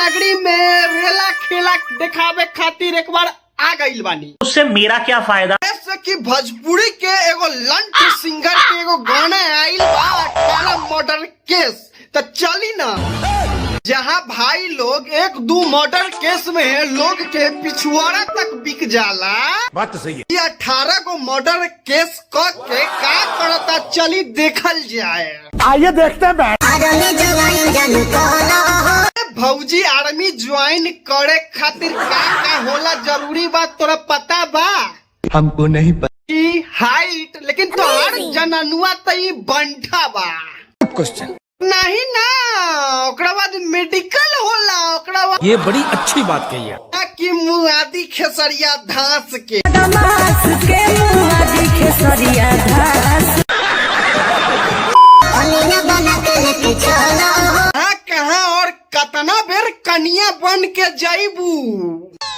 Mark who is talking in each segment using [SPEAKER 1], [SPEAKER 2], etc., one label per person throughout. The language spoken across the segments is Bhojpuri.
[SPEAKER 1] नगरी में रेला खेला दिखावे खातिर एक बार आ गई बानी।
[SPEAKER 2] उससे मेरा क्या फायदा?
[SPEAKER 1] जैसे कि भोजपुरी के एगो लंच सिंगर के एगो गाना आइल बा 18 मर्डर केस। तो चली ना, जहाँ भाई लोग एक दो मर्डर केस में लोग के पिछुआड़ा तक बिक जाला।
[SPEAKER 3] बात तो सही है।
[SPEAKER 1] ये 18 को मर्डर केस क के का करता, चली देखल जाए।
[SPEAKER 3] आइए देखते हैं।
[SPEAKER 1] भौजी आर्मी ज्वाइन करे खातिर का होला जरूरी बात तोरा पता बा?
[SPEAKER 3] हमको नहीं पता।
[SPEAKER 1] की हाइट, लेकिन तोहर जननुआ तई बंठा बा।
[SPEAKER 3] क्वेश्चन
[SPEAKER 1] नहीं ना, ओकरा बाद मेडिकल होला, ओकरा बाद
[SPEAKER 3] ये बड़ी अच्छी बात कही है।
[SPEAKER 1] कि मुआदी खेसरिया धास के कहाँ और कतना बेर कनिया बन के जाइबू।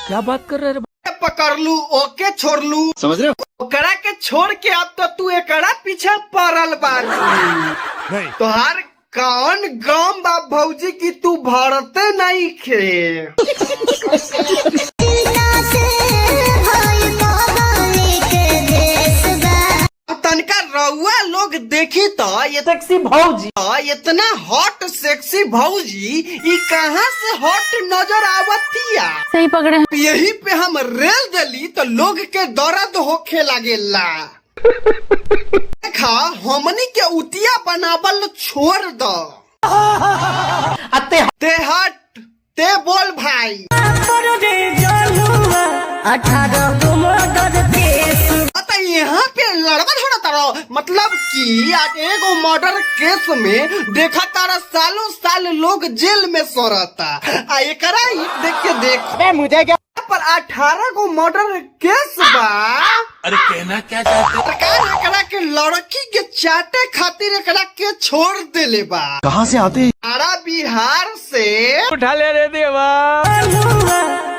[SPEAKER 3] क्या बात कर रहे हैं?
[SPEAKER 1] पकड़लू ओके छोड़लू,
[SPEAKER 3] समझ रहे हो?
[SPEAKER 1] ओकरा के छोड़ के अब तो तू एकरा पीछे पड़ल बानी।
[SPEAKER 3] नहीं।
[SPEAKER 1] तोहार कौन गम बा भौजी की तू भरते नहीं खे। तनका रउआ लोग देखी तो ये
[SPEAKER 2] सेक्सी भौजी,
[SPEAKER 1] इतना हॉट सेक्सी भौजी ई कहाँ से हॉट नजर आवतिया।
[SPEAKER 4] सही पकड़े।
[SPEAKER 1] यही पे हम रेल दली तो लोग के दर्द होखे लागेला। देखा हमनी के उतिया बनावल छोड़ दो। ते हट, ते बोल भाई।
[SPEAKER 4] 18 को मर्डर केस।
[SPEAKER 1] यहाँ पे लड़वा थोड़ा तारो, मतलब कि आज एगो मर्डर केस में देखा तारा सालों साल लोग जेल में सोरता। आ एकरा ही देख के देख
[SPEAKER 3] मुझे क्या
[SPEAKER 1] पर 18 को मर्डर केस बा।
[SPEAKER 3] अरे कहना क्या चाहते?
[SPEAKER 1] सरकार एकरा के लड़की के चाटे खातिर एकरा के छोड़ देले बा।
[SPEAKER 3] कहाँ से आते?
[SPEAKER 1] सारा बिहार से
[SPEAKER 3] उठा ले रे देवा।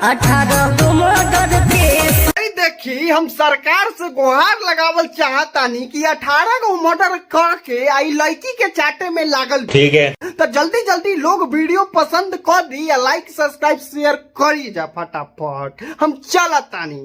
[SPEAKER 4] 18 को मर्डर केस।
[SPEAKER 1] देखी हम सरकार से गुहार लगावल चाहतानी कि 18 को मर्डर करके आई लड़की के चाटे में लागल।
[SPEAKER 2] ठीक है,
[SPEAKER 1] तो जल्दी जल्दी लोग वीडियो पसंद कर दी, लाइक सब्सक्राइब शेयर करी जा फटाफट। हम चलतानी।